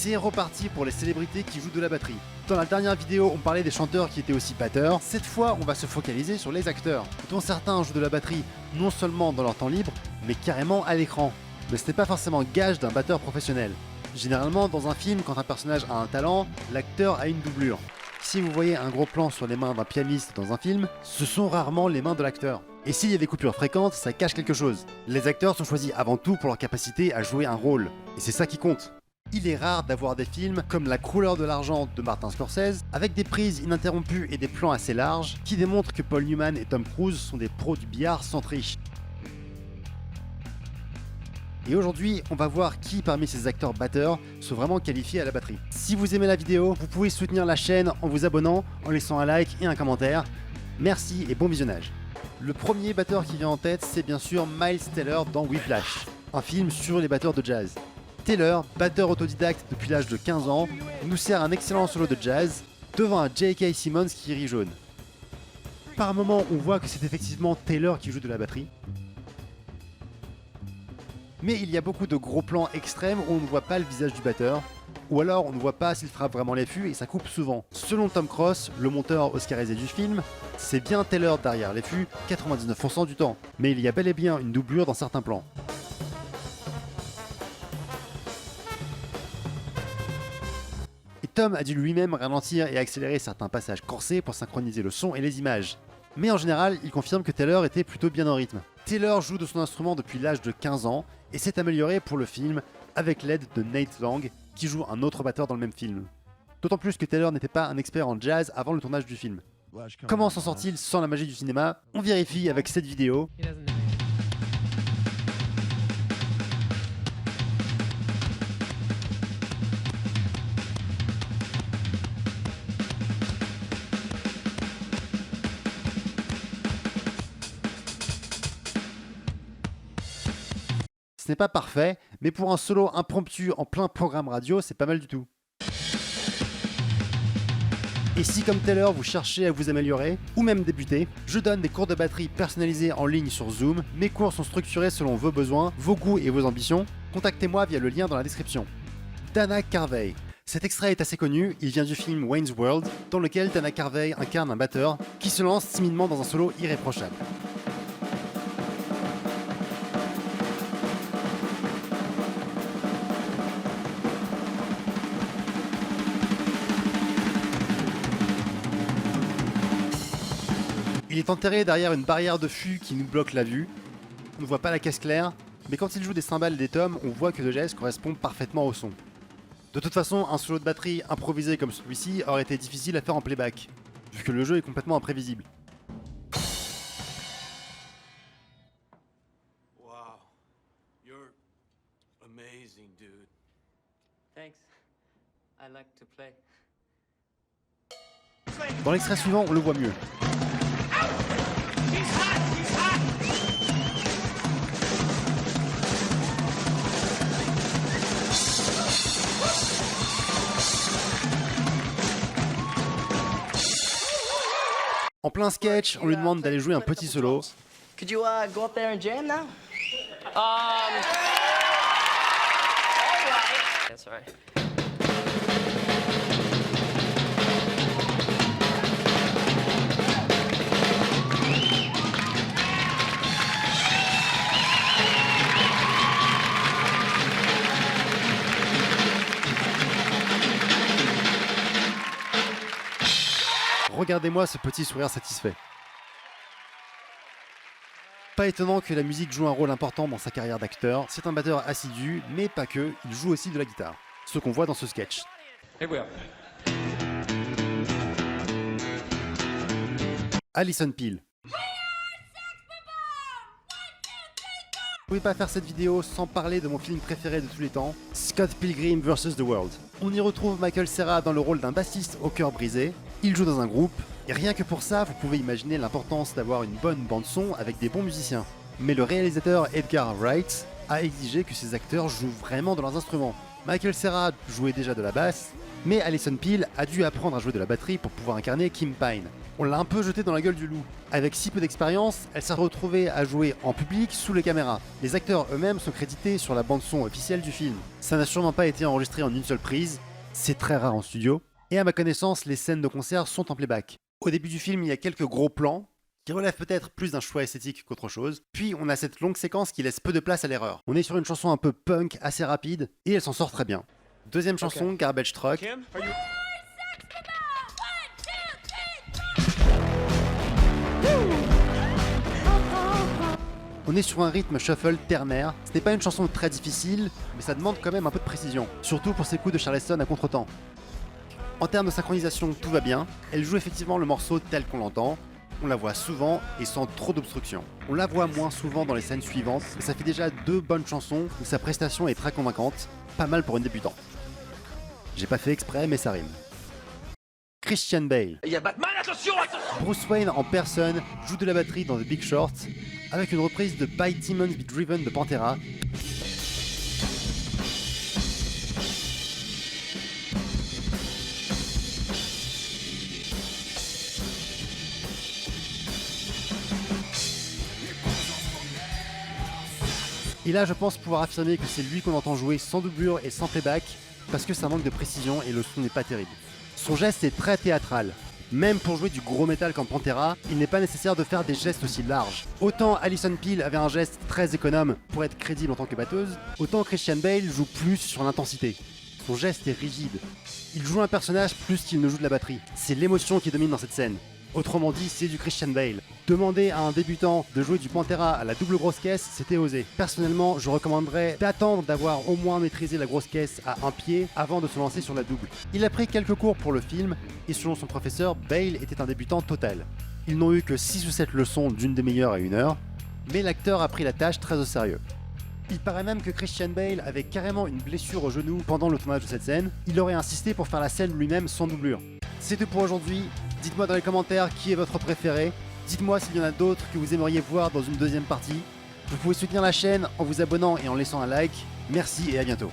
C'est reparti pour les célébrités qui jouent de la batterie. Dans la dernière vidéo, on parlait des chanteurs qui étaient aussi batteurs. Cette fois, on va se focaliser sur les acteurs, dont certains jouent de la batterie non seulement dans leur temps libre, mais carrément à l'écran. Mais ce n'est pas forcément gage d'un batteur professionnel. Généralement, dans un film, quand un personnage a un talent, l'acteur a une doublure. Si vous voyez un gros plan sur les mains d'un pianiste dans un film, ce sont rarement les mains de l'acteur. Et s'il y a des coupures fréquentes, ça cache quelque chose. Les acteurs sont choisis avant tout pour leur capacité à jouer un rôle. Et c'est ça qui compte. Il est rare d'avoir des films comme La couleur de l'argent de Martin Scorsese, avec des prises ininterrompues et des plans assez larges, qui démontrent que Paul Newman et Tom Cruise sont des pros du billard sans triche. Et aujourd'hui, on va voir qui parmi ces acteurs batteurs sont vraiment qualifiés à la batterie. Si vous aimez la vidéo, vous pouvez soutenir la chaîne en vous abonnant, en laissant un like et un commentaire. Merci et bon visionnage. Le premier batteur qui vient en tête, c'est bien sûr Miles Teller dans Whiplash, un film sur les batteurs de jazz. Teller, batteur autodidacte depuis l'âge de 15 ans, nous sert un excellent solo de jazz devant un J.K. Simmons qui rit jaune. Par moments, on voit que c'est effectivement Teller qui joue de la batterie. Mais il y a beaucoup de gros plans extrêmes où on ne voit pas le visage du batteur, ou alors on ne voit pas s'il frappe vraiment les fûts et ça coupe souvent. Selon Tom Cross, le monteur oscarisé du film, c'est bien Teller derrière les fûts 99% du temps, mais il y a bel et bien une doublure dans certains plans. Et Tom a dû lui-même ralentir et accélérer certains passages corsés pour synchroniser le son et les images. Mais en général, il confirme que Teller était plutôt bien en rythme. Teller joue de son instrument depuis l'âge de 15 ans et s'est amélioré pour le film avec l'aide de Nate Lang, qui joue un autre batteur dans le même film. D'autant plus que Teller n'était pas un expert en jazz avant le tournage du film. Comment s'en sort-il sans la magie du cinéma? On vérifie avec cette vidéo. Ce n'est pas parfait, mais pour un solo impromptu en plein programme radio, c'est pas mal du tout. Et si comme Teller vous cherchez à vous améliorer, ou même débuter, je donne des cours de batterie personnalisés en ligne sur Zoom. Mes cours sont structurés selon vos besoins, vos goûts et vos ambitions. Contactez-moi via le lien dans la description. Dana Carvey. Cet extrait est assez connu, il vient du film Wayne's World, dans lequel Dana Carvey incarne un batteur qui se lance timidement dans un solo irréprochable. Il est enterré derrière une barrière de fût qui nous bloque la vue. On ne voit pas la caisse claire, mais quand il joue des cymbales et des tomes, on voit que le geste correspond parfaitement au son. De toute façon, un solo de batterie improvisé comme celui-ci aurait été difficile à faire en playback, vu que le jeu est complètement imprévisible. Wow, you're amazing, dude. Thanks. I like to play. Dans l'extrait suivant, on le voit mieux. En plein sketch, on lui demande d'aller jouer un petit solo. Could you go up there and jam now? All right. That's all right. Regardez-moi ce petit sourire satisfait. Pas étonnant que la musique joue un rôle important dans sa carrière d'acteur, c'est un batteur assidu, mais pas que, il joue aussi de la guitare. Ce qu'on voit dans ce sketch. Alison Peel. Je ne pouvais pas faire cette vidéo sans parler de mon film préféré de tous les temps, Scott Pilgrim vs. The World. On y retrouve Michael Cera dans le rôle d'un bassiste au cœur brisé, il joue dans un groupe, et rien que pour ça, vous pouvez imaginer l'importance d'avoir une bonne bande-son avec des bons musiciens. Mais le réalisateur Edgar Wright a exigé que ses acteurs jouent vraiment de leurs instruments. Michael Cera jouait déjà de la basse, Mais Alison Peel a dû apprendre à jouer de la batterie pour pouvoir incarner Kim Pine. On l'a un peu jetée dans la gueule du loup. Avec si peu d'expérience, elle s'est retrouvée à jouer en public sous les caméras. Les acteurs eux-mêmes sont crédités sur la bande-son officielle du film. Ça n'a sûrement pas été enregistré en une seule prise, c'est très rare en studio, et à ma connaissance, les scènes de concert sont en playback. Au début du film, il y a quelques gros plans, qui relèvent peut-être plus d'un choix esthétique qu'autre chose, puis on a cette longue séquence qui laisse peu de place à l'erreur. On est sur une chanson un peu punk, assez rapide, et elle s'en sort très bien. Deuxième chanson, Garbage Truck. Kim, are you... On est sur un rythme shuffle ternaire, ce n'est pas une chanson très difficile, mais ça demande quand même un peu de précision, surtout pour ses coups de Charleston à contre-temps. En termes de synchronisation, tout va bien, elle joue effectivement le morceau tel qu'on l'entend, on la voit souvent et sans trop d'obstruction. On la voit moins souvent dans les scènes suivantes, mais ça fait déjà 2 bonnes chansons où sa prestation est très convaincante, pas mal pour une débutante. J'ai pas fait exprès, mais ça rime. Christian Bale. Il y a Batman, attention, attention! Bruce Wayne en personne joue de la batterie dans The Big Short avec une reprise de By Demons Be Driven de Pantera. Et là je pense pouvoir affirmer que c'est lui qu'on entend jouer sans doublure et sans playback parce que ça manque de précision et le son n'est pas terrible. Son geste est très théâtral. Même pour jouer du gros métal comme Pantera, il n'est pas nécessaire de faire des gestes aussi larges. Autant Alison Peel avait un geste très économe pour être crédible en tant que batteuse, autant Christian Bale joue plus sur l'intensité. Son geste est rigide. Il joue un personnage plus qu'il ne joue de la batterie. C'est l'émotion qui domine dans cette scène. Autrement dit, c'est du Christian Bale. Demander à un débutant de jouer du Pantera à la double grosse caisse, c'était osé. Personnellement, je recommanderais d'attendre d'avoir au moins maîtrisé la grosse caisse à un pied avant de se lancer sur la double. Il a pris quelques cours pour le film, et selon son professeur, Bale était un débutant total. Ils n'ont eu que 6 ou 7 leçons d'une demi-heure à 1 heure, mais l'acteur a pris la tâche très au sérieux. Il paraît même que Christian Bale avait carrément une blessure au genou pendant le tournage de cette scène. Il aurait insisté pour faire la scène lui-même sans doublure. C'est tout pour aujourd'hui. Dites-moi dans les commentaires qui est votre préféré. Dites-moi s'il y en a d'autres que vous aimeriez voir dans une deuxième partie. Vous pouvez soutenir la chaîne en vous abonnant et en laissant un like. Merci et à bientôt.